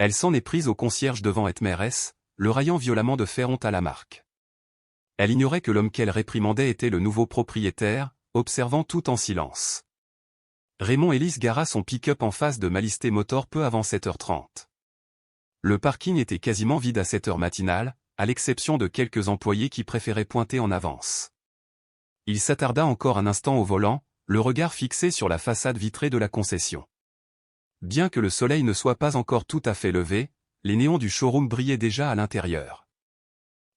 Elle s'en est prise au concierge devant être mairesse, le raillant violemment de faire honte à la marque. Elle ignorait que l'homme qu'elle réprimandait était le nouveau propriétaire, observant tout en silence. Raymond Ellis gara son pick-up en face de Malisté Motor peu avant 7h30. Le parking était quasiment vide à cette heure matinale, à l'exception de quelques employés qui préféraient pointer en avance. Il s'attarda encore un instant au volant, le regard fixé sur la façade vitrée de la concession. Bien que le soleil ne soit pas encore tout à fait levé, les néons du showroom brillaient déjà à l'intérieur.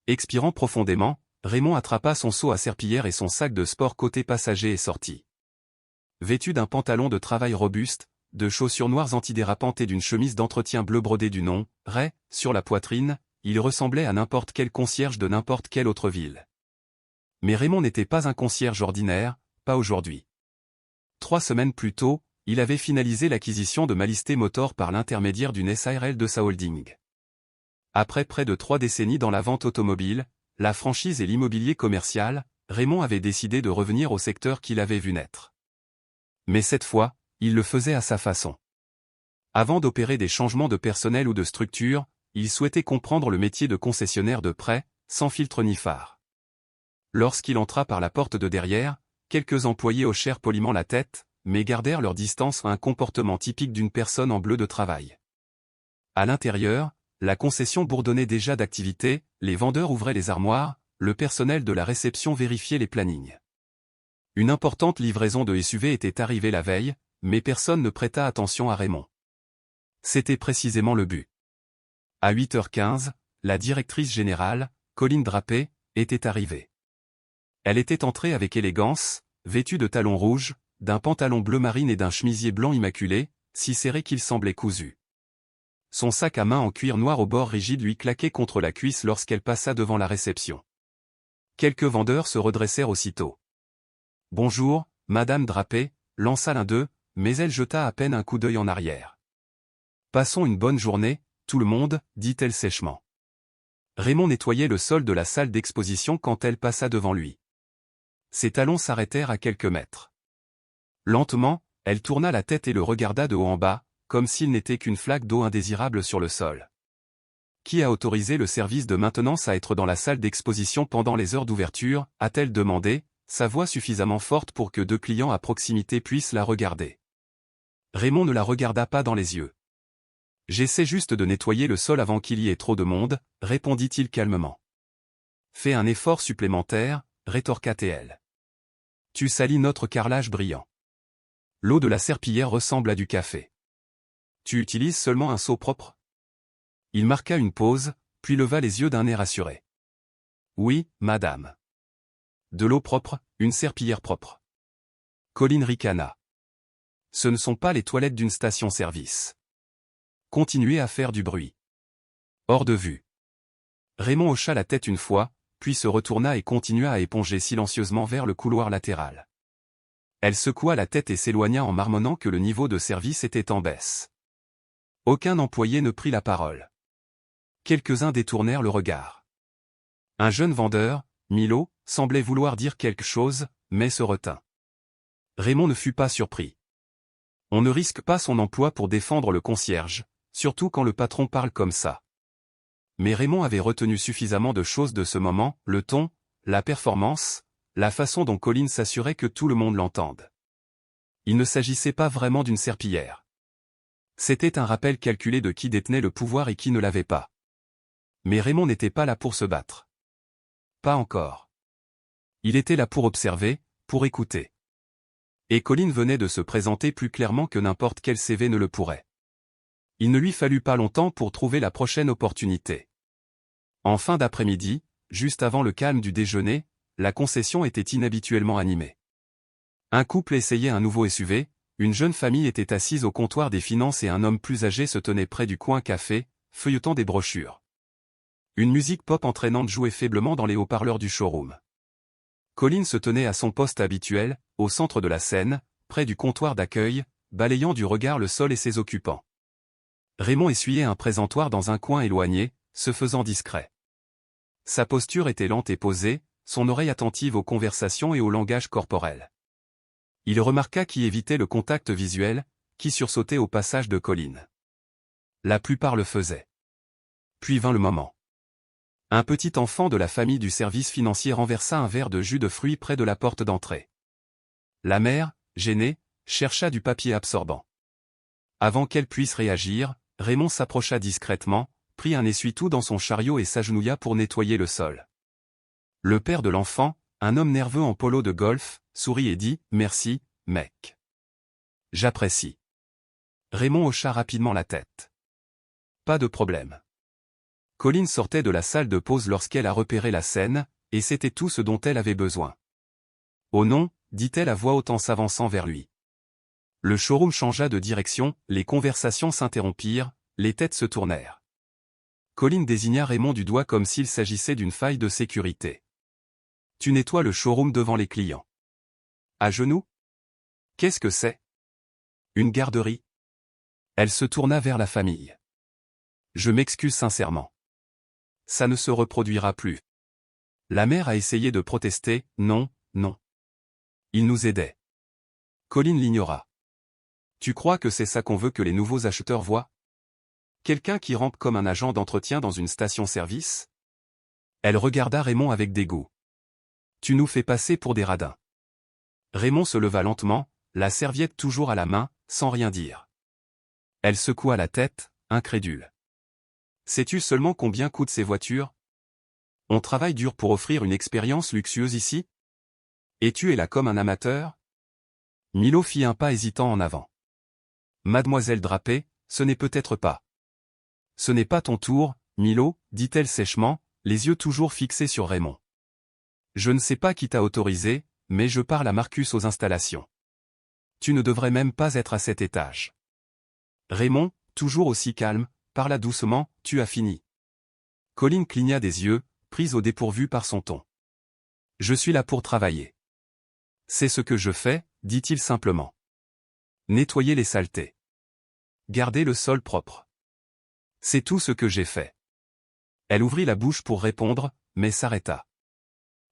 Expirant profondément, Raymond attrapa son seau à serpillière et son sac de sport côté passager et sortit. Vêtu d'un pantalon de travail robuste, de chaussures noires antidérapantes et d'une chemise d'entretien bleu brodée du nom « Ray » sur la poitrine, il ressemblait à n'importe quel concierge de n'importe quelle autre ville. Mais Raymond n'était pas un concierge ordinaire, pas aujourd'hui. 3 semaines plus tôt, il avait finalisé l'acquisition de Malisté Motor par l'intermédiaire d'une SARL de sa holding. Après près de 3 décennies dans la vente automobile, la franchise et l'immobilier commercial, Raymond avait décidé de revenir au secteur qu'il avait vu naître. Mais cette fois, il le faisait à sa façon. Avant d'opérer des changements de personnel ou de structure, il souhaitait comprendre le métier de concessionnaire de près, sans filtre ni phare. Lorsqu'il entra par la porte de derrière, quelques employés hochèrent poliment la tête, mais gardèrent leur distance à un comportement typique d'une personne en bleu de travail. À l'intérieur, la concession bourdonnait déjà d'activité, les vendeurs ouvraient les armoires, le personnel de la réception vérifiait les plannings. Une importante livraison de SUV était arrivée la veille, mais personne ne prêta attention à Raymond. C'était précisément le but. À 8h15, la directrice générale, Colline Drapé, était arrivée. Elle était entrée avec élégance, vêtue de talons rouges, d'un pantalon bleu marine et d'un chemisier blanc immaculé, si serré qu'il semblait cousu. Son sac à main en cuir noir au bord rigide lui claquait contre la cuisse lorsqu'elle passa devant la réception. Quelques vendeurs se redressèrent aussitôt. « Bonjour, Madame Drapé », lança l'un d'eux, mais elle jeta à peine un coup d'œil en arrière. « Passons une bonne journée, tout le monde, » dit-elle sèchement. Raymond nettoyait le sol de la salle d'exposition quand elle passa devant lui. Ses talons s'arrêtèrent à quelques mètres. Lentement, elle tourna la tête et le regarda de haut en bas, comme s'il n'était qu'une flaque d'eau indésirable sur le sol. Qui a autorisé le service de maintenance à être dans la salle d'exposition pendant les heures d'ouverture, a-t-elle demandé, sa voix suffisamment forte pour que 2 clients à proximité puissent la regarder. Raymond ne la regarda pas dans les yeux. « J'essaie juste de nettoyer le sol avant qu'il y ait trop de monde, » répondit-il calmement. « Fais un effort supplémentaire, » rétorqua-t-elle. « Tu salis notre carrelage brillant. L'eau de la serpillière ressemble à du café. Tu utilises seulement un seau propre ?» Il marqua une pause, puis leva les yeux d'un air assuré. « Oui, madame. » De l'eau propre, une serpillière propre. Colline ricana. « Ce ne sont pas les toilettes d'une station-service. Continuez à faire du bruit. Hors de vue. » Raymond hocha la tête une fois, puis se retourna et continua à éponger silencieusement vers le couloir latéral. Elle secoua la tête et s'éloigna en marmonnant que le niveau de service était en baisse. Aucun employé ne prit la parole. Quelques-uns détournèrent le regard. Un jeune vendeur, Milo, semblait vouloir dire quelque chose, mais se retint. Raymond ne fut pas surpris. On ne risque pas son emploi pour défendre le concierge, surtout quand le patron parle comme ça. Mais Raymond avait retenu suffisamment de choses de ce moment, le ton, la performance, la façon dont Colline s'assurait que tout le monde l'entende. Il ne s'agissait pas vraiment d'une serpillière. C'était un rappel calculé de qui détenait le pouvoir et qui ne l'avait pas. Mais Raymond n'était pas là pour se battre. Pas encore. Il était là pour observer, pour écouter. Et Colline venait de se présenter plus clairement que n'importe quel CV ne le pourrait. Il ne lui fallut pas longtemps pour trouver la prochaine opportunité. En fin d'après-midi, juste avant le calme du déjeuner, la concession était inhabituellement animée. Un couple essayait un nouveau SUV, une jeune famille était assise au comptoir des finances et un homme plus âgé se tenait près du coin café, feuilletant des brochures. Une musique pop entraînante jouait faiblement dans les haut-parleurs du showroom. Colline se tenait à son poste habituel, au centre de la scène, près du comptoir d'accueil, balayant du regard le sol et ses occupants. Raymond essuyait un présentoir dans un coin éloigné, se faisant discret. Sa posture était lente et posée, son oreille attentive aux conversations et au langage corporel. Il remarqua qui évitait le contact visuel, qui sursautait au passage de Colline. La plupart le faisaient. Puis vint le moment. Un petit enfant de la famille du service financier renversa un verre de jus de fruits près de la porte d'entrée. La mère, gênée, chercha du papier absorbant. Avant qu'elle puisse réagir, Raymond s'approcha discrètement, prit un essuie-tout dans son chariot et s'agenouilla pour nettoyer le sol. Le père de l'enfant, un homme nerveux en polo de golf, sourit et dit « Merci, mec. J'apprécie. » Raymond hocha rapidement la tête. Pas de problème. Colline sortait de la salle de pause lorsqu'elle a repéré la scène, et c'était tout ce dont elle avait besoin. « Oh non » dit-elle à voix haute en s'avançant vers lui. Le showroom changea de direction, les conversations s'interrompirent, les têtes se tournèrent. Colline désigna Raymond du doigt comme s'il s'agissait d'une faille de sécurité. « Tu nettoies le showroom devant les clients. » À genoux ? Qu'est-ce que c'est ? Une garderie ? Elle se tourna vers la famille. « Je m'excuse sincèrement. Ça ne se reproduira plus. » La mère a essayé de protester, « Non, non. Il nous aidait. » Colline l'ignora. « Tu crois que c'est ça qu'on veut que les nouveaux acheteurs voient ? Quelqu'un qui rampe comme un agent d'entretien dans une station-service ? » Elle regarda Raymond avec dégoût. « Tu nous fais passer pour des radins. » Raymond se leva lentement, la serviette toujours à la main, sans rien dire. Elle secoua la tête, incrédule. « Sais-tu seulement combien coûtent ces voitures ? On travaille dur pour offrir une expérience luxueuse ici ? Et tu es là comme un amateur ? » Milo fit un pas hésitant en avant. « Mademoiselle Drapé, ce n'est peut-être pas. » « Ce n'est pas ton tour, Milo, dit-elle sèchement, les yeux toujours fixés sur Raymond. « Je ne sais pas qui t'a autorisé, mais je parle à Marcus aux installations. Tu ne devrais même pas être à cet étage. » Raymond, toujours aussi calme, parla doucement, « Tu as fini. » Colline cligna des yeux, prise au dépourvu par son ton. « Je suis là pour travailler. »« C'est ce que je fais, » dit-il simplement. « Nettoyer les saletés. Garder le sol propre. C'est tout ce que j'ai fait. » Elle ouvrit la bouche pour répondre, mais s'arrêta.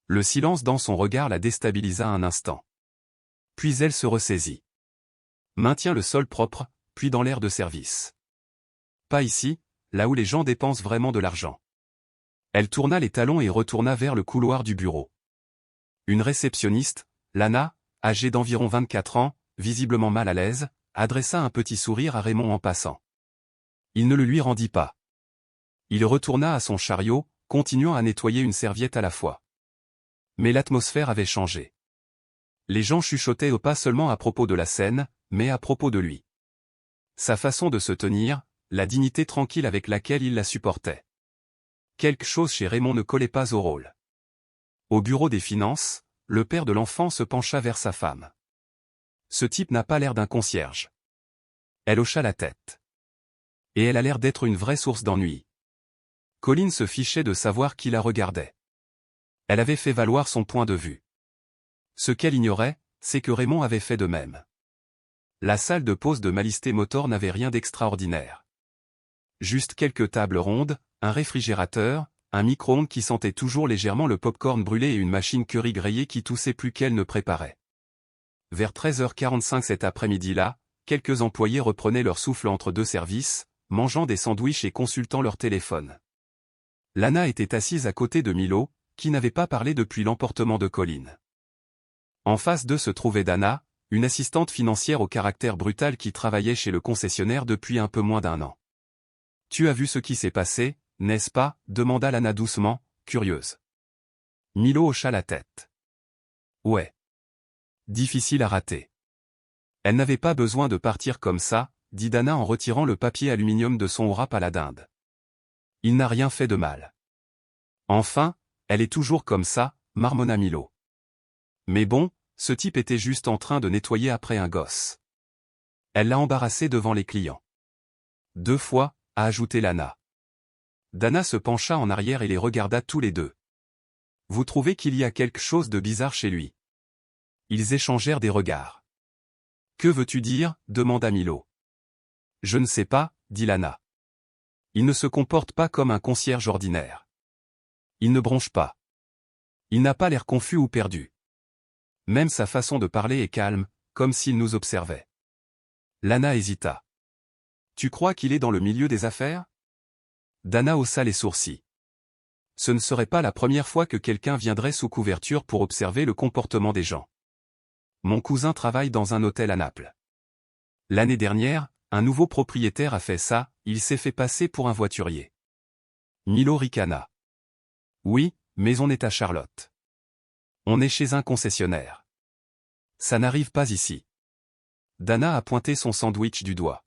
Le silence dans son regard la déstabilisa un instant. Puis elle se ressaisit. « Maintiens le sol propre, puis dans l'aire de service. Pas ici, là où les gens dépensent vraiment de l'argent. » Elle tourna les talons et retourna vers le couloir du bureau. Une réceptionniste, Lana, âgée d'environ 24 ans, visiblement mal à l'aise, adressa un petit sourire à Raymond en passant. Il ne le lui rendit pas. Il retourna à son chariot, continuant à nettoyer une serviette à la fois. Mais l'atmosphère avait changé. Les gens chuchotaient pas seulement à propos de la scène, mais à propos de lui. Sa façon de se tenir, la dignité tranquille avec laquelle il la supportait. Quelque chose chez Raymond ne collait pas au rôle. Au bureau des finances, le père de l'enfant se pencha vers sa femme. « Ce type n'a pas l'air d'un concierge. » Elle hocha la tête. « Et elle a l'air d'être une vraie source d'ennui. » Colline se fichait de savoir qui la regardait. Elle avait fait valoir son point de vue. Ce qu'elle ignorait, c'est que Raymond avait fait de même. La salle de pause de Malisté Motor n'avait rien d'extraordinaire. Juste quelques tables rondes, un réfrigérateur, un micro-ondes qui sentait toujours légèrement le pop-corn brûlé et une machine curry grillée qui toussait plus qu'elle ne préparait. Vers 13h45 cet après-midi-là, quelques employés reprenaient leur souffle entre deux services, mangeant des sandwichs et consultant leur téléphone. Lana était assise à côté de Milo, qui n'avait pas parlé depuis l'emportement de Colline. En face d'eux se trouvait Dana, une assistante financière au caractère brutal qui travaillait chez le concessionnaire depuis un peu moins d'1 an. « Tu as vu ce qui s'est passé, n'est-ce pas ?» demanda Lana doucement, curieuse. Milo hocha la tête. « Ouais. Difficile à rater. » « Elle n'avait pas besoin de partir comme ça, » dit Dana en retirant le papier aluminium de son wrap à la dinde. « Il n'a rien fait de mal. »« Enfin, elle est toujours comme ça, » marmonna Milo. « Mais bon, ce type était juste en train de nettoyer après un gosse. » Elle l'a embarrassé devant les clients. « 2 fois, » a ajouté Lana. Dana se pencha en arrière et les regarda tous les deux. « Vous trouvez qu'il y a quelque chose de bizarre chez lui ?» Ils échangèrent des regards. « Que veux-tu dire ?» demanda Milo. « Je ne sais pas, » dit Lana. « Il ne se comporte pas comme un concierge ordinaire. Il ne bronche pas. Il n'a pas l'air confus ou perdu. Même sa façon de parler est calme, comme s'il nous observait. » Lana hésita. Tu crois qu'il est dans le milieu des affaires? Dana haussa les sourcils. Ce ne serait pas la première fois que quelqu'un viendrait sous couverture pour observer le comportement des gens. Mon cousin travaille dans un hôtel à Naples. L'année dernière, un nouveau propriétaire a fait ça, il s'est fait passer pour un voiturier. Milo ricana. Oui, mais on est à Charlotte. On est chez un concessionnaire. Ça n'arrive pas ici. Dana a pointé son sandwich du doigt.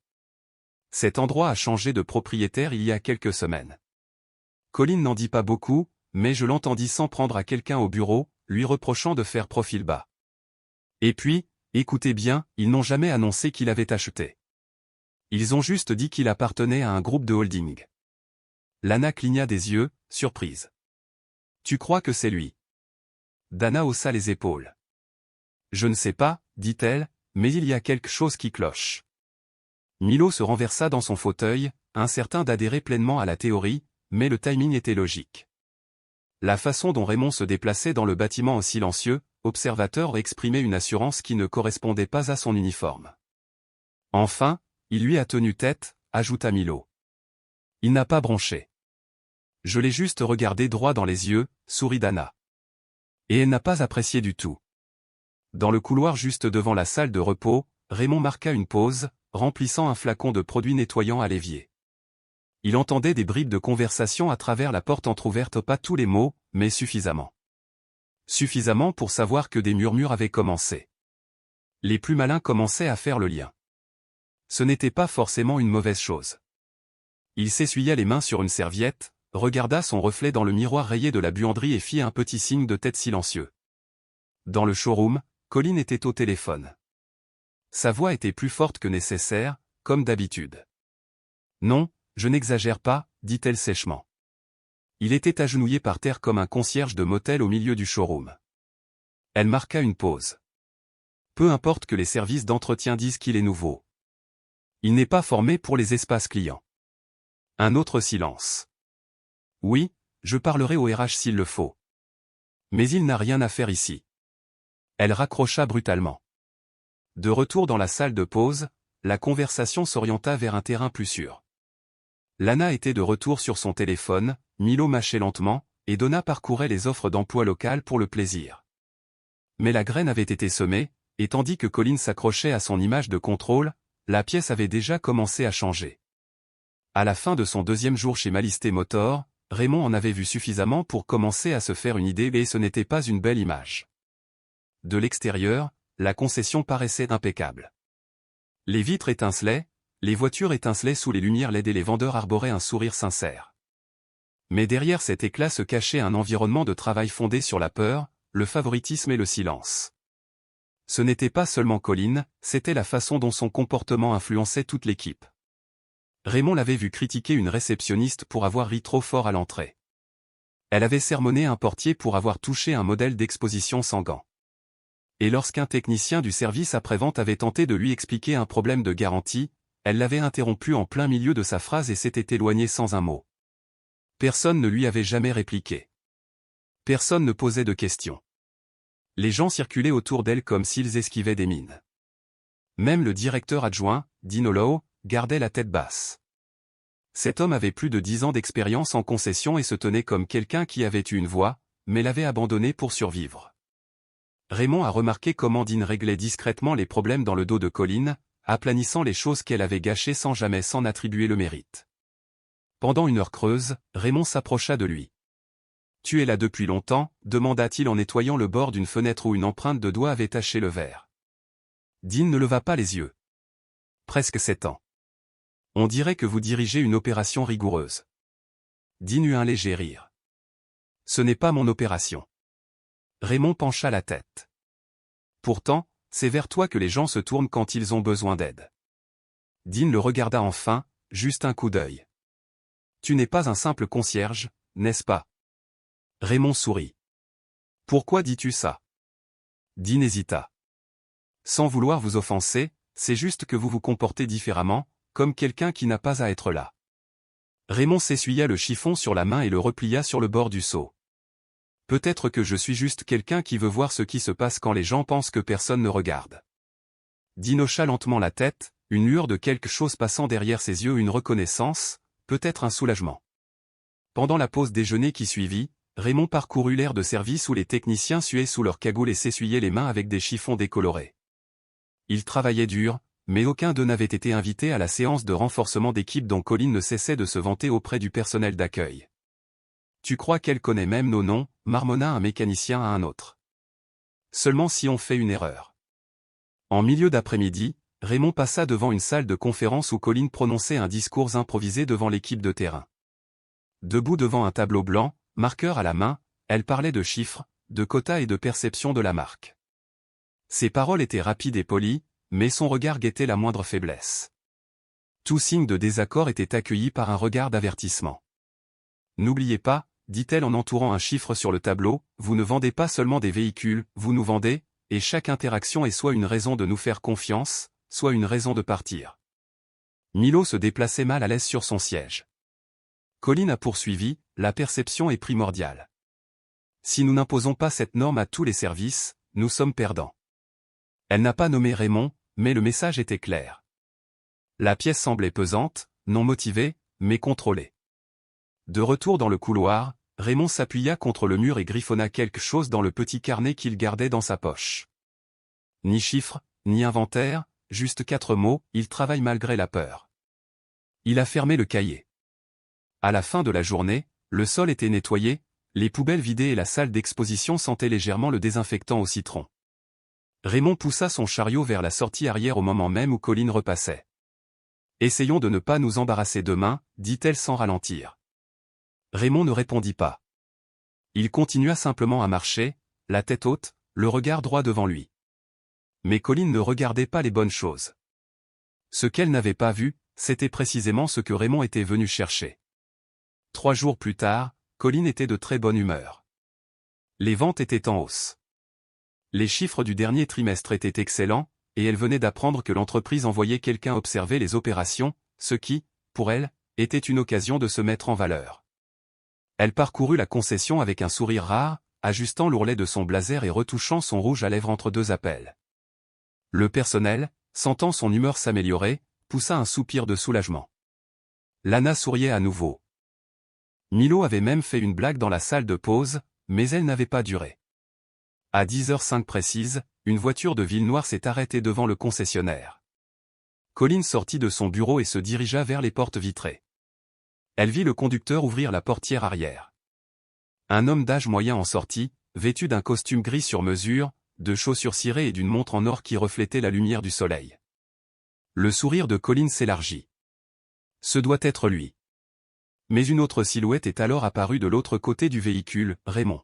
Cet endroit a changé de propriétaire il y a quelques semaines. Colin n'en dit pas beaucoup, mais je l'entendis s'en prendre à quelqu'un au bureau, lui reprochant de faire profil bas. Et puis, écoutez bien, ils n'ont jamais annoncé qu'il avait acheté. Ils ont juste dit qu'il appartenait à un groupe de holding. Lana cligna des yeux, surprise. Tu crois que c'est lui? Dana haussa les épaules. Je ne sais pas, dit-elle, mais il y a quelque chose qui cloche. Milo se renversa dans son fauteuil, incertain d'adhérer pleinement à la théorie, mais le timing était logique. La façon dont Raymond se déplaçait dans le bâtiment en silencieux, observateur exprimait une assurance qui ne correspondait pas à son uniforme. Enfin, il lui a tenu tête, ajouta Milo. Il n'a pas bronché. Je l'ai juste regardé droit dans les yeux, sourit Dana. Et elle n'a pas apprécié du tout. Dans le couloir juste devant la salle de repos, Raymond marqua une pause, remplissant un flacon de produit nettoyant à l'évier. Il entendait des bribes de conversation à travers la porte entr'ouverte, pas tous les mots, mais suffisamment. Suffisamment pour savoir que des murmures avaient commencé. Les plus malins commençaient à faire le lien. Ce n'était pas forcément une mauvaise chose. Il s'essuya les mains sur une serviette, regarda son reflet dans le miroir rayé de la buanderie et fit un petit signe de tête silencieux. Dans le showroom, Colin était au téléphone. Sa voix était plus forte que nécessaire, comme d'habitude. Non, je n'exagère pas, dit-elle sèchement. Il était agenouillé par terre comme un concierge de motel au milieu du showroom. Elle marqua une pause. Peu importe que les services d'entretien disent qu'il est nouveau. Il n'est pas formé pour les espaces clients. Un autre silence. Oui, je parlerai au RH s'il le faut. Mais il n'a rien à faire ici. Elle raccrocha brutalement. De retour dans la salle de pause, la conversation s'orienta vers un terrain plus sûr. Lana était de retour sur son téléphone, Milo mâchait lentement, et Donna parcourait les offres d'emploi locales pour le plaisir. Mais la graine avait été semée, et tandis que Colin s'accrochait à son image de contrôle, la pièce avait déjà commencé à changer. À la fin de son deuxième jour chez Malisté Motor, Raymond en avait vu suffisamment pour commencer à se faire une idée, et ce n'était pas une belle image. De l'extérieur, la concession paraissait impeccable. Les vitres étincelaient, les voitures étincelaient sous les lumières LED et les vendeurs arboraient un sourire sincère. Mais derrière cet éclat se cachait un environnement de travail fondé sur la peur, le favoritisme et le silence. Ce n'était pas seulement Colin, c'était la façon dont son comportement influençait toute l'équipe. Raymond l'avait vu critiquer une réceptionniste pour avoir ri trop fort à l'entrée. Elle avait sermonné un portier pour avoir touché un modèle d'exposition sans gants. Et lorsqu'un technicien du service après-vente avait tenté de lui expliquer un problème de garantie, elle l'avait interrompu en plein milieu de sa phrase et s'était éloignée sans un mot. Personne ne lui avait jamais répliqué. Personne ne posait de questions. Les gens circulaient autour d'elle comme s'ils esquivaient des mines. Même le directeur adjoint, Dean Hollow, gardait la tête basse. Cet homme avait plus de 10 ans d'expérience en concession et se tenait comme quelqu'un qui avait eu une voix, mais l'avait abandonnée pour survivre. Raymond a remarqué comment Dean réglait discrètement les problèmes dans le dos de Colin, aplanissant les choses qu'elle avait gâchées sans jamais s'en attribuer le mérite. Pendant une heure creuse, Raymond s'approcha de lui. « Tu es là depuis longtemps ?» demanda-t-il en nettoyant le bord d'une fenêtre où une empreinte de doigt avait taché le verre. Dean ne leva pas les yeux. « Presque 7 ans. On dirait que vous dirigez une opération rigoureuse. » Dean eut un léger rire. « Ce n'est pas mon opération. » Raymond pencha la tête. « Pourtant, c'est vers toi que les gens se tournent quand ils ont besoin d'aide. » Dean le regarda enfin, juste un coup d'œil. « Tu n'es pas un simple concierge, n'est-ce pas? » Raymond sourit. « Pourquoi dis-tu ça? » Dean hésita. « Sans vouloir vous offenser, c'est juste que vous vous comportez différemment, comme quelqu'un qui n'a pas à être là. » Raymond s'essuya le chiffon sur la main et le replia sur le bord du seau. « Peut-être que je suis juste quelqu'un qui veut voir ce qui se passe quand les gens pensent que personne ne regarde. » Dean hocha lentement la tête, une lueur de quelque chose passant derrière ses yeux, une reconnaissance, peut-être un soulagement. Pendant la pause déjeuner qui suivit, Raymond parcourut l'aire de service où les techniciens suaient sous leurs cagoules et s'essuyaient les mains avec des chiffons décolorés. Ils travaillaient dur, mais aucun d'eux n'avait été invité à la séance de renforcement d'équipe dont Colin ne cessait de se vanter auprès du personnel d'accueil. « Tu crois qu'elle connaît même nos noms ?» marmonna un mécanicien à un autre. « Seulement si on fait une erreur. » En milieu d'après-midi, Raymond passa devant une salle de conférence où Colin prononçait un discours improvisé devant l'équipe de terrain. Debout devant un tableau blanc, marqueur à la main, elle parlait de chiffres, de quotas et de perception de la marque. Ses paroles étaient rapides et polies, mais son regard guettait la moindre faiblesse. Tout signe de désaccord était accueilli par un regard d'avertissement. « N'oubliez pas, dit-elle en entourant un chiffre sur le tableau, vous ne vendez pas seulement des véhicules, vous nous vendez, et chaque interaction est soit une raison de nous faire confiance, soit une raison de partir. » Milo se déplaçait mal à l'aise sur son siège. Colin a poursuivi, la perception est primordiale. Si nous n'imposons pas cette norme à tous les services, nous sommes perdants. Elle n'a pas nommé Raymond, mais le message était clair. La pièce semblait pesante, non motivée, mais contrôlée. De retour dans le couloir, Raymond s'appuya contre le mur et griffonna quelque chose dans le petit carnet qu'il gardait dans sa poche. Ni chiffres, ni inventaire, juste 4 mots, il travaille malgré la peur. Il a fermé le cahier. À la fin de la journée, le sol était nettoyé, les poubelles vidées et la salle d'exposition sentaient légèrement le désinfectant au citron. Raymond poussa son chariot vers la sortie arrière au moment même où Colin repassait. « Essayons de ne pas nous embarrasser demain, dit-elle sans ralentir. Raymond ne répondit pas. Il continua simplement à marcher, la tête haute, le regard droit devant lui. Mais Colin ne regardait pas les bonnes choses. Ce qu'elle n'avait pas vu, c'était précisément ce que Raymond était venu chercher. 3 jours plus tard, Colin était de très bonne humeur. Les ventes étaient en hausse. Les chiffres du dernier trimestre étaient excellents, et elle venait d'apprendre que l'entreprise envoyait quelqu'un observer les opérations, ce qui, pour elle, était une occasion de se mettre en valeur. Elle parcourut la concession avec un sourire rare, ajustant l'ourlet de son blazer et retouchant son rouge à lèvres entre 2 appels. Le personnel, sentant son humeur s'améliorer, poussa un soupir de soulagement. Lana souriait à nouveau. Milo avait même fait une blague dans la salle de pause, mais elle n'avait pas duré. À 10h05 précise, une voiture de ville noire s'est arrêtée devant le concessionnaire. Colin sortit de son bureau et se dirigea vers les portes vitrées. Elle vit le conducteur ouvrir la portière arrière. Un homme d'âge moyen en sortit, vêtu d'un costume gris sur mesure, de chaussures cirées et d'une montre en or qui reflétait la lumière du soleil. Le sourire de Colin s'élargit. Ce doit être lui. Mais une autre silhouette est alors apparue de l'autre côté du véhicule, Raymond.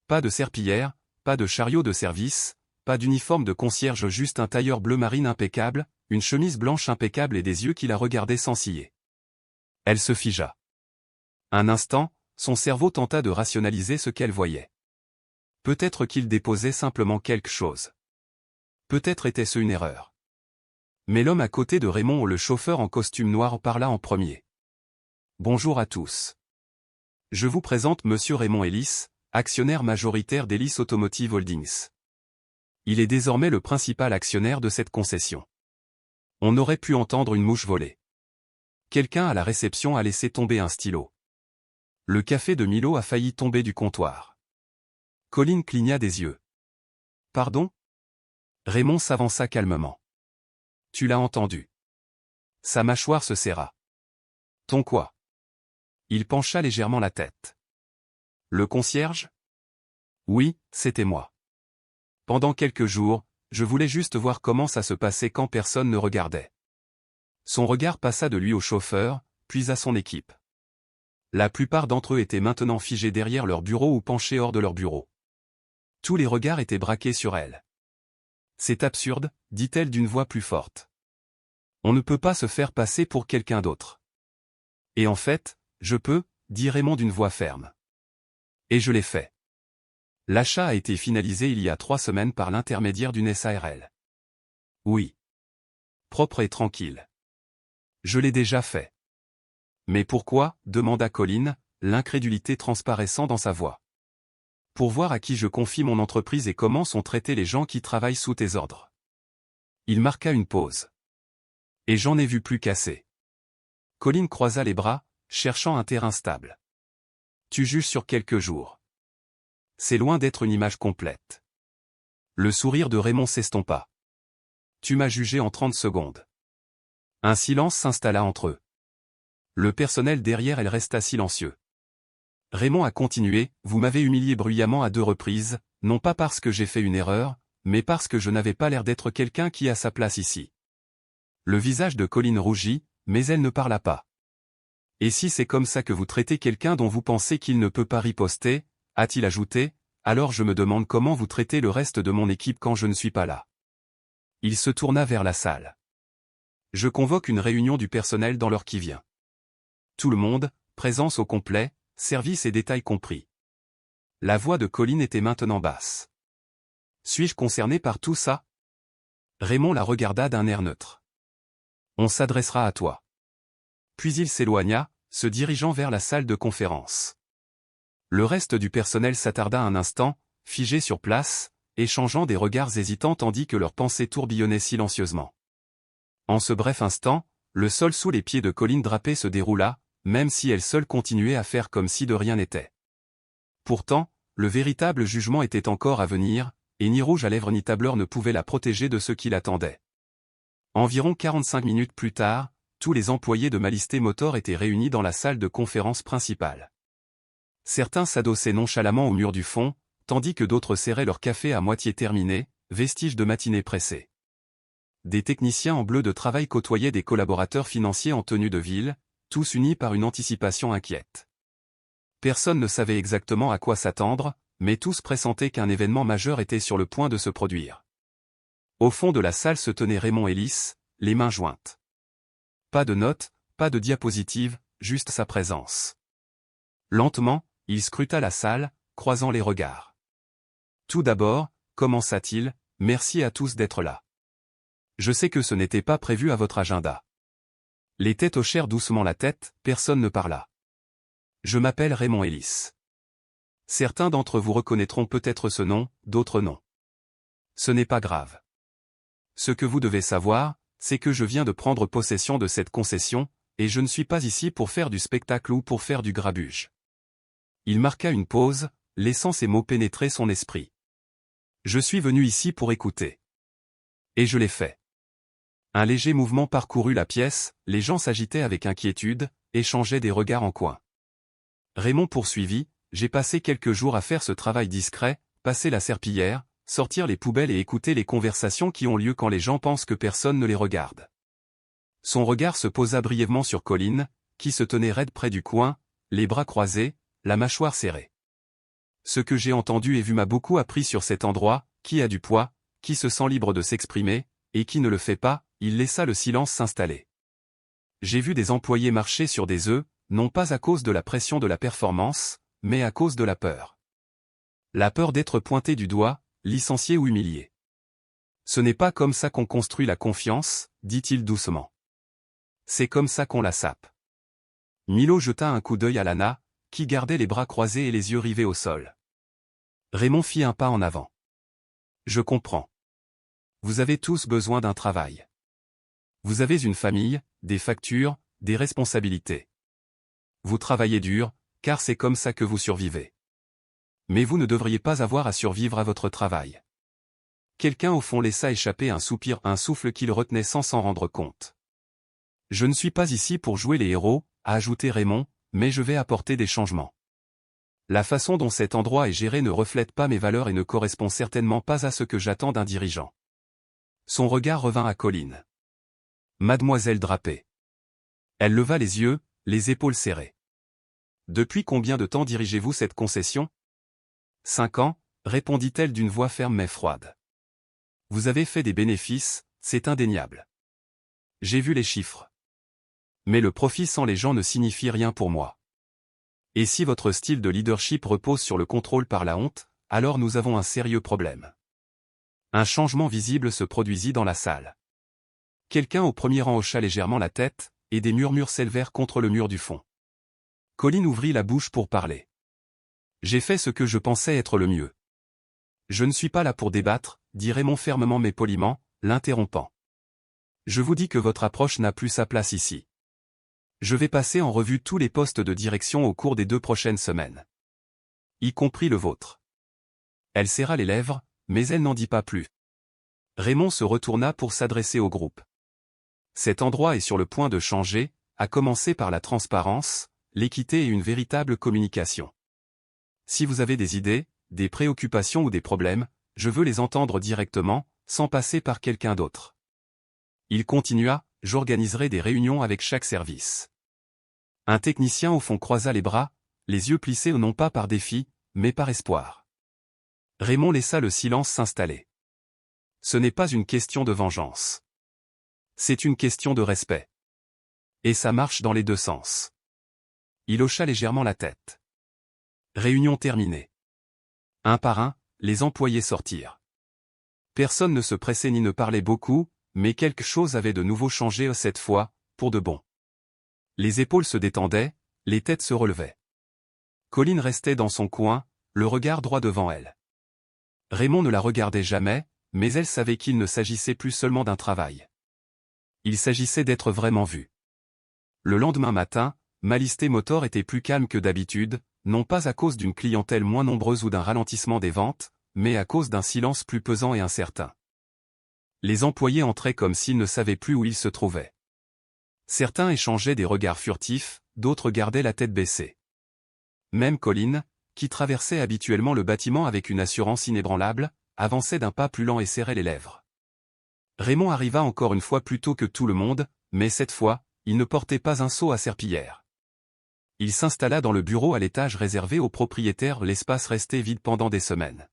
Pas de serpillière, pas de chariot de service, pas d'uniforme de concierge, juste un tailleur bleu marine impeccable, une chemise blanche impeccable et des yeux qui la regardaient sans ciller. Elle se figea. Un instant, son cerveau tenta de rationaliser ce qu'elle voyait. Peut-être qu'il déposait simplement quelque chose. Peut-être était-ce une erreur. Mais l'homme à côté de Raymond, le chauffeur en costume noir, parla en premier. « Bonjour à tous. Je vous présente Monsieur Raymond Ellis, actionnaire majoritaire d'Ellis Automotive Holdings. Il est désormais le principal actionnaire de cette concession. » On aurait pu entendre une mouche voler. Quelqu'un à la réception a laissé tomber un stylo. Le café de Milo a failli tomber du comptoir. Colin cligna des yeux. « Pardon ?» Raymond s'avança calmement. « Tu l'as entendu. » Sa mâchoire se serra. « Ton quoi ?» Il pencha légèrement la tête. « Le concierge ? » Oui, c'était moi. Pendant quelques jours, je voulais juste voir comment ça se passait quand personne ne regardait. Son regard passa de lui au chauffeur, puis à son équipe. La plupart d'entre eux étaient maintenant figés derrière leur bureau ou penchés hors de leur bureau. Tous les regards étaient braqués sur elle. « C'est absurde, dit-elle d'une voix plus forte. On ne peut pas se faire passer pour quelqu'un d'autre. Et en fait, je peux, dit Raymond d'une voix ferme. Et je l'ai fait. L'achat a été finalisé il y a 3 semaines par l'intermédiaire d'une SARL. Oui. Propre et tranquille. Je l'ai déjà fait. Mais pourquoi, demanda Colin, l'incrédulité transparaissant dans sa voix. Pour voir à qui je confie mon entreprise et comment sont traités les gens qui travaillent sous tes ordres. Il marqua une pause. Et j'en ai vu plus qu'assez. Colline croisa les bras, cherchant un terrain stable. Tu juges sur quelques jours. C'est loin d'être une image complète. Le sourire de Raymond s'estompa. Tu m'as jugé en 30 secondes. Un silence s'installa entre eux. Le personnel derrière elle resta silencieux. Raymond a continué, vous m'avez humilié bruyamment à 2 reprises, non pas parce que j'ai fait une erreur, mais parce que je n'avais pas l'air d'être quelqu'un qui a sa place ici. Le visage de Colline rougit, mais elle ne parla pas. Et si c'est comme ça que vous traitez quelqu'un dont vous pensez qu'il ne peut pas riposter, a-t-il ajouté, alors je me demande comment vous traitez le reste de mon équipe quand je ne suis pas là. Il se tourna vers la salle. Je convoque une réunion du personnel dans l'heure qui vient. Tout le monde, présence au complet, service et détails compris. La voix de Colline était maintenant basse. Suis-je concerné par tout ça? Raymond la regarda d'un air neutre. On s'adressera à toi. Puis il s'éloigna, se dirigeant vers la salle de conférence. Le reste du personnel s'attarda un instant, figé sur place, échangeant des regards hésitants tandis que leurs pensées tourbillonnaient silencieusement. En ce bref instant, le sol sous les pieds de Colline drapée se déroula, même si elle seule continuait à faire comme si de rien n'était. Pourtant, le véritable jugement était encore à venir, et ni rouge à lèvres ni tableur ne pouvaient la protéger de ce qui l'attendait. Environ 45 minutes plus tard, tous les employés de Malisté Motor étaient réunis dans la salle de conférence principale. Certains s'adossaient nonchalamment au mur du fond, tandis que d'autres serraient leur café à moitié terminé, vestige de matinée pressée. Des techniciens en bleu de travail côtoyaient des collaborateurs financiers en tenue de ville, tous unis par une anticipation inquiète. Personne ne savait exactement à quoi s'attendre, mais tous pressentaient qu'un événement majeur était sur le point de se produire. Au fond de la salle se tenait Raymond Ellis, les mains jointes. Pas de notes, pas de diapositives, juste sa présence. Lentement, il scruta la salle, croisant les regards. Tout d'abord, commença-t-il, merci à tous d'être là. Je sais que ce n'était pas prévu à votre agenda. Les têtes hochèrent doucement la tête, personne ne parla. Je m'appelle Raymond Ellis. Certains d'entre vous reconnaîtront peut-être ce nom, d'autres non. Ce n'est pas grave. Ce que vous devez savoir, c'est que je viens de prendre possession de cette concession, et je ne suis pas ici pour faire du spectacle ou pour faire du grabuge. Il marqua une pause, laissant ces mots pénétrer son esprit. Je suis venu ici pour écouter. Et je l'ai fait. Un léger mouvement parcourut la pièce, les gens s'agitaient avec inquiétude, échangeaient des regards en coin. Raymond poursuivit, j'ai passé quelques jours à faire ce travail discret, passer la serpillière, sortir les poubelles et écouter les conversations qui ont lieu quand les gens pensent que personne ne les regarde. Son regard se posa brièvement sur Colline, qui se tenait raide près du coin, les bras croisés, la mâchoire serrée. Ce que j'ai entendu et vu m'a beaucoup appris sur cet endroit, qui a du poids, qui se sent libre de s'exprimer, et qui ne le fait pas, il laissa le silence s'installer. J'ai vu des employés marcher sur des œufs, non pas à cause de la pression de la performance, mais à cause de la peur. La peur d'être pointé du doigt, licencié ou humilié. Ce n'est pas comme ça qu'on construit la confiance, dit-il doucement. C'est comme ça qu'on la sape. Milo jeta un coup d'œil à Lana, qui gardait les bras croisés et les yeux rivés au sol. Raymond fit un pas en avant. Je comprends. Vous avez tous besoin d'un travail. Vous avez une famille, des factures, des responsabilités. Vous travaillez dur, car c'est comme ça que vous survivez. Mais vous ne devriez pas avoir à survivre à votre travail. Quelqu'un au fond laissa échapper un soupir, un souffle qu'il retenait sans s'en rendre compte. Je ne suis pas ici pour jouer les héros, a ajouté Raymond, mais je vais apporter des changements. La façon dont cet endroit est géré ne reflète pas mes valeurs et ne correspond certainement pas à ce que j'attends d'un dirigeant. Son regard revint à Colline. Mademoiselle Drapé. Elle leva les yeux, les épaules serrées. Depuis combien de temps dirigez-vous cette concession? 5 ans, répondit-elle d'une voix ferme mais froide. Vous avez fait des bénéfices, c'est indéniable. J'ai vu les chiffres. Mais le profit sans les gens ne signifie rien pour moi. Et si votre style de leadership repose sur le contrôle par la honte, alors nous avons un sérieux problème. Un changement visible se produisit dans la salle. Quelqu'un au premier rang hocha légèrement la tête, et des murmures s'élevèrent contre le mur du fond. Colline ouvrit la bouche pour parler. J'ai fait ce que je pensais être le mieux. Je ne suis pas là pour débattre, dit Raymond fermement mais poliment, l'interrompant. Je vous dis que votre approche n'a plus sa place ici. Je vais passer en revue tous les postes de direction au cours des 2 prochaines semaines. Y compris le vôtre. Elle serra les lèvres, mais elle n'en dit pas plus. Raymond se retourna pour s'adresser au groupe. Cet endroit est sur le point de changer, à commencer par la transparence, l'équité et une véritable communication. Si vous avez des idées, des préoccupations ou des problèmes, je veux les entendre directement, sans passer par quelqu'un d'autre. Il continua, j'organiserai des réunions avec chaque service. Un technicien au fond croisa les bras, les yeux plissés non pas par défi, mais par espoir. Raymond laissa le silence s'installer. Ce n'est pas une question de vengeance. C'est une question de respect. Et ça marche dans les deux sens. Il hocha légèrement la tête. Réunion terminée. Un par un, les employés sortirent. Personne ne se pressait ni ne parlait beaucoup, mais quelque chose avait de nouveau changé cette fois, pour de bon. Les épaules se détendaient, les têtes se relevaient. Colline restait dans son coin, le regard droit devant elle. Raymond ne la regardait jamais, mais elle savait qu'il ne s'agissait plus seulement d'un travail. Il s'agissait d'être vraiment vu. Le lendemain matin, Malisté Motor était plus calme que d'habitude, non pas à cause d'une clientèle moins nombreuse ou d'un ralentissement des ventes, mais à cause d'un silence plus pesant et incertain. Les employés entraient comme s'ils ne savaient plus où ils se trouvaient. Certains échangeaient des regards furtifs, d'autres gardaient la tête baissée. Même Colline, qui traversait habituellement le bâtiment avec une assurance inébranlable, avançait d'un pas plus lent et serrait les lèvres. Raymond arriva encore une fois plus tôt que tout le monde, mais cette fois, il ne portait pas un seau à serpillière. Il s'installa dans le bureau à l'étage réservé aux propriétaires, l'espace restait vide pendant des semaines.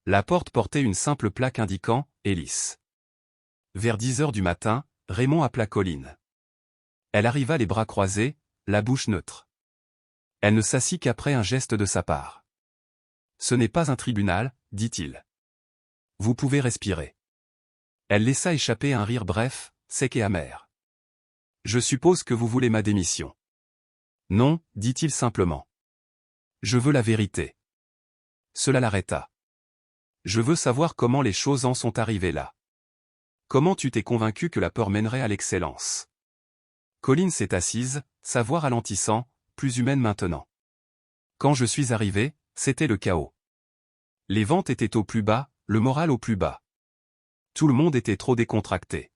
La porte portait une simple plaque indiquant « Hélice ». Vers 10 heures du matin, Raymond appela Colline. Elle arriva les bras croisés, la bouche neutre. Elle ne s'assit qu'après un geste de sa part. « Ce n'est pas un tribunal, dit-il. Vous pouvez respirer. » Elle laissa échapper un rire bref, sec et amer. « Je suppose que vous voulez ma démission. » « Non, dit-il simplement. Je veux la vérité. » Cela l'arrêta. « Je veux savoir comment les choses en sont arrivées là. Comment tu t'es convaincu que la peur mènerait à l'excellence ?» Colline s'est assise, sa voix ralentissant, plus humaine maintenant. « Quand je suis arrivé, c'était le chaos. Les ventes étaient au plus bas, le moral au plus bas. Tout le monde était trop décontracté.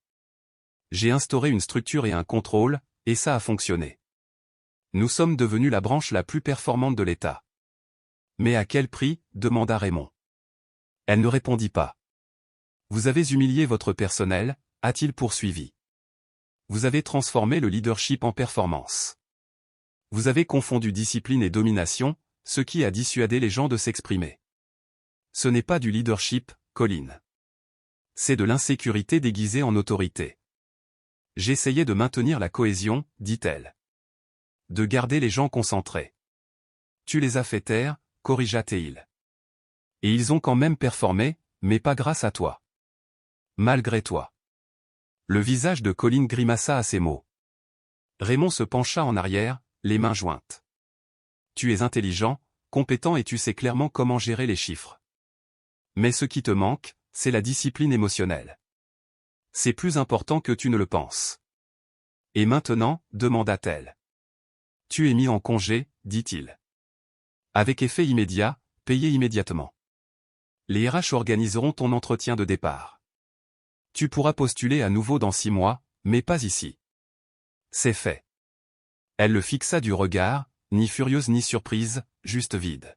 J'ai instauré une structure et un contrôle, et ça a fonctionné. Nous sommes devenus la branche la plus performante de l'État. » « Mais à quel prix ?» demanda Raymond. Elle ne répondit pas. « Vous avez humilié votre personnel » a-t-il poursuivi. « Vous avez transformé le leadership en performance. Vous avez confondu discipline et domination, ce qui a dissuadé les gens de s'exprimer. Ce n'est pas du leadership, Colline. C'est de l'insécurité déguisée en autorité. J'essayais de maintenir la cohésion, dit-elle. De garder les gens concentrés. Tu les as fait taire, corrigea Théil. Et ils ont quand même performé, mais pas grâce à toi. Malgré toi. Le visage de Colline grimaça à ces mots. Raymond se pencha en arrière, les mains jointes. Tu es intelligent, compétent et tu sais clairement comment gérer les chiffres. Mais ce qui te manque, c'est la discipline émotionnelle. C'est plus important que tu ne le penses. Et maintenant, demanda-t-elle. Tu es mis en congé, dit-il. Avec effet immédiat, payé immédiatement. Les RH organiseront ton entretien de départ. Tu pourras postuler à nouveau dans 6 mois, mais pas ici. C'est fait. Elle le fixa du regard, ni furieuse ni surprise, juste vide.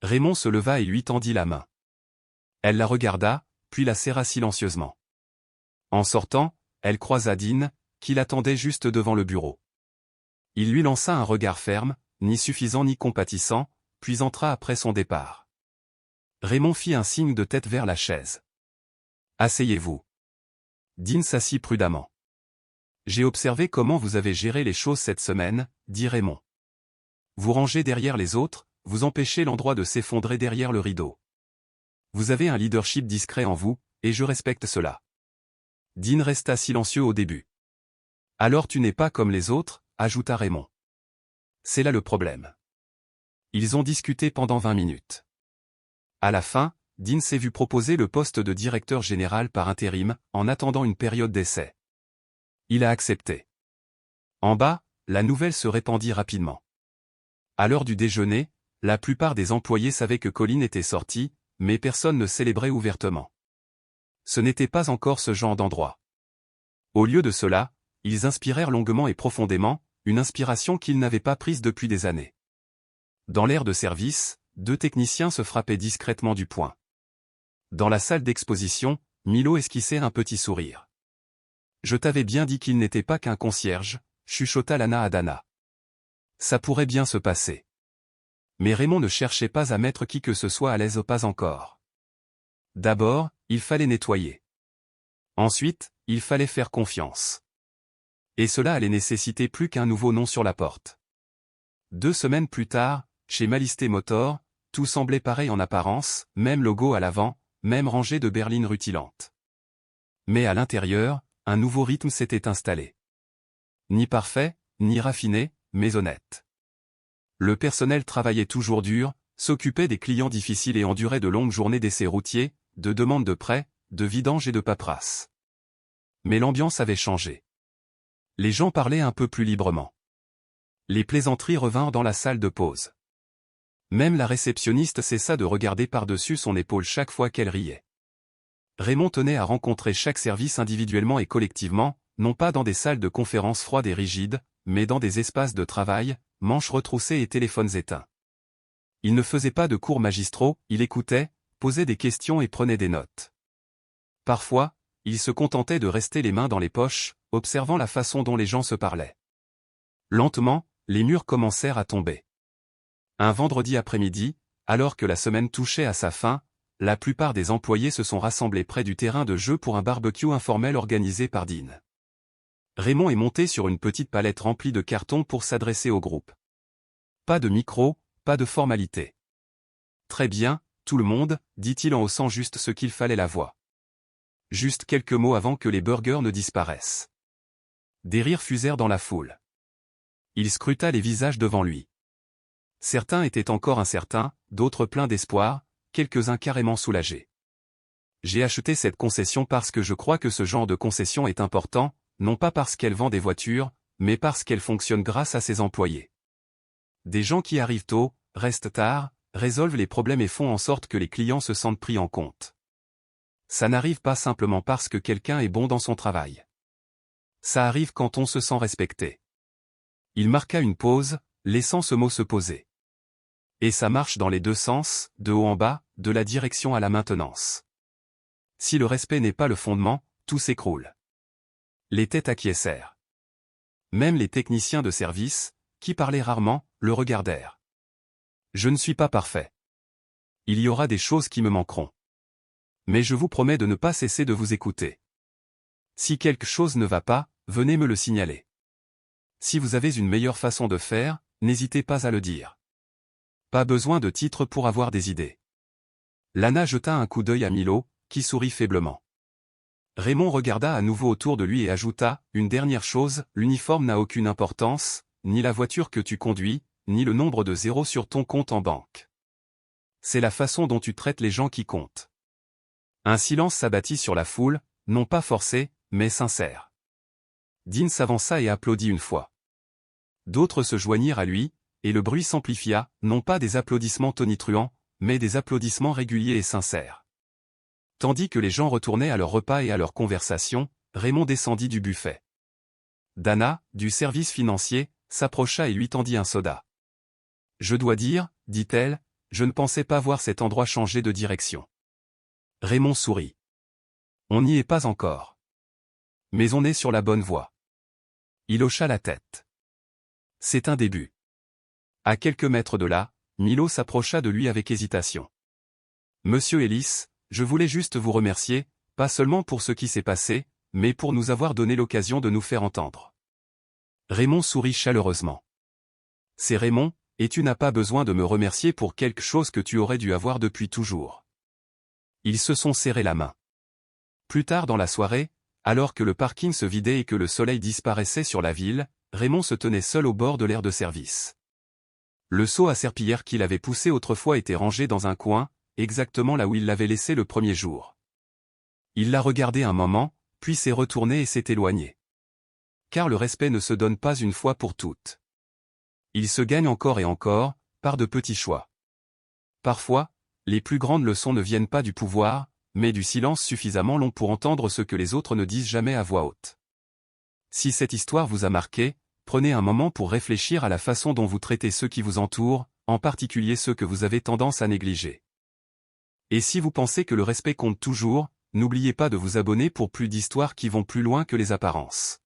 Raymond se leva et lui tendit la main. Elle la regarda, puis la serra silencieusement. En sortant, elle croisa Dean, qui l'attendait juste devant le bureau. Il lui lança un regard ferme, ni suffisant ni compatissant, puis entra après son départ. Raymond fit un signe de tête vers la chaise. « Asseyez-vous. » Dean s'assit prudemment. « J'ai observé comment vous avez géré les choses cette semaine, » dit Raymond. « Vous rangez derrière les autres, vous empêchez l'endroit de s'effondrer derrière le rideau. Vous avez un leadership discret en vous, et je respecte cela. » Dean resta silencieux au début. « Alors tu n'es pas comme les autres, » ajouta Raymond. C'est là le problème. Ils ont discuté pendant 20 minutes. À la fin, Dean s'est vu proposer le poste de directeur général par intérim, en attendant une période d'essai. Il a accepté. En bas, la nouvelle se répandit rapidement. À l'heure du déjeuner, la plupart des employés savaient que Colin était sorti, mais personne ne célébrait ouvertement. Ce n'était pas encore ce genre d'endroit. Au lieu de cela, ils inspirèrent longuement et profondément, une inspiration qu'ils n'avaient pas prise depuis des années. Dans l'aire de service, 2 techniciens se frappaient discrètement du poing. Dans la salle d'exposition, Milo esquissait un petit sourire. « Je t'avais bien dit qu'il n'était pas qu'un concierge », chuchota Lana à Dana. Ça pourrait bien se passer. Mais Raymond ne cherchait pas à mettre qui que ce soit à l'aise, pas encore. D'abord, il fallait nettoyer. Ensuite, il fallait faire confiance. Et cela allait nécessiter plus qu'un nouveau nom sur la porte. 2 semaines plus tard, chez Malisté Motor, tout semblait pareil en apparence, même logo à l'avant, même rangée de berlines rutilantes. Mais à l'intérieur, un nouveau rythme s'était installé. Ni parfait, ni raffiné, mais honnête. Le personnel travaillait toujours dur, s'occupait des clients difficiles et endurait de longues journées d'essais routiers, de demandes de prêts, de vidanges et de paperasse. Mais l'ambiance avait changé. Les gens parlaient un peu plus librement. Les plaisanteries revinrent dans la salle de pause. Même la réceptionniste cessa de regarder par-dessus son épaule chaque fois qu'elle riait. Raymond tenait à rencontrer chaque service individuellement et collectivement, non pas dans des salles de conférences froides et rigides, mais dans des espaces de travail, manches retroussées et téléphones éteints. Il ne faisait pas de cours magistraux, il écoutait, posait des questions et prenait des notes. Parfois, il se contentait de rester les mains dans les poches, observant la façon dont les gens se parlaient. Lentement, les murs commencèrent à tomber. Un vendredi après-midi, alors que la semaine touchait à sa fin, la plupart des employés se sont rassemblés près du terrain de jeu pour un barbecue informel organisé par Dean. Raymond est monté sur une petite palette remplie de cartons pour s'adresser au groupe. Pas de micro, pas de formalité. Très bien, tout le monde, dit-il en haussant juste ce qu'il fallait la voix. Juste quelques mots avant que les burgers ne disparaissent. Des rires fusèrent dans la foule. Il scruta les visages devant lui. Certains étaient encore incertains, d'autres pleins d'espoir, quelques-uns carrément soulagés. J'ai acheté cette concession parce que je crois que ce genre de concession est important, non pas parce qu'elle vend des voitures, mais parce qu'elle fonctionne grâce à ses employés. Des gens qui arrivent tôt, restent tard, résolvent les problèmes et font en sorte que les clients se sentent pris en compte. Ça n'arrive pas simplement parce que quelqu'un est bon dans son travail. Ça arrive quand on se sent respecté. Il marqua une pause, laissant ce mot se poser. Et ça marche dans les 2 sens, de haut en bas, de la direction à la maintenance. Si le respect n'est pas le fondement, tout s'écroule. Les têtes acquiescèrent. Même les techniciens de service, qui parlaient rarement, le regardèrent. Je ne suis pas parfait. Il y aura des choses qui me manqueront. Mais je vous promets de ne pas cesser de vous écouter. Si quelque chose ne va pas, venez me le signaler. Si vous avez une meilleure façon de faire, n'hésitez pas à le dire. Pas besoin de titre pour avoir des idées. Lana jeta un coup d'œil à Milo, qui sourit faiblement. Raymond regarda à nouveau autour de lui et ajouta, une dernière chose, l'uniforme n'a aucune importance, ni la voiture que tu conduis, ni le nombre de zéros sur ton compte en banque. C'est la façon dont tu traites les gens qui comptent. Un silence s'abattit sur la foule, non pas forcé, mais sincère. Dean s'avança et applaudit une fois. D'autres se joignirent à lui, et le bruit s'amplifia, non pas des applaudissements tonitruants, mais des applaudissements réguliers et sincères. Tandis que les gens retournaient à leur repas et à leur conversation, Raymond descendit du buffet. Dana, du service financier, s'approcha et lui tendit un soda. « Je dois dire, dit-elle, je ne pensais pas voir cet endroit changer de direction. » Raymond sourit. « On n'y est pas encore. Mais on est sur la bonne voie. » Il hocha la tête. « C'est un début. » À quelques mètres de là, Milo s'approcha de lui avec hésitation. « Monsieur Ellis, je voulais juste vous remercier, pas seulement pour ce qui s'est passé, mais pour nous avoir donné l'occasion de nous faire entendre. » Raymond sourit chaleureusement. « C'est Raymond, et tu n'as pas besoin de me remercier pour quelque chose que tu aurais dû avoir depuis toujours. » Ils se sont serrés la main. Plus tard dans la soirée, alors que le parking se vidait et que le soleil disparaissait sur la ville, Raymond se tenait seul au bord de l'aire de service. Le seau à serpillière qu'il avait poussé autrefois était rangé dans un coin, exactement là où il l'avait laissé le premier jour. Il l'a regardé un moment, puis s'est retourné et s'est éloigné. Car le respect ne se donne pas une fois pour toutes. Il se gagne encore et encore, par de petits choix. Parfois, les plus grandes leçons ne viennent pas du pouvoir, mais du silence suffisamment long pour entendre ce que les autres ne disent jamais à voix haute. Si cette histoire vous a marqué, prenez un moment pour réfléchir à la façon dont vous traitez ceux qui vous entourent, en particulier ceux que vous avez tendance à négliger. Et si vous pensez que le respect compte toujours, n'oubliez pas de vous abonner pour plus d'histoires qui vont plus loin que les apparences.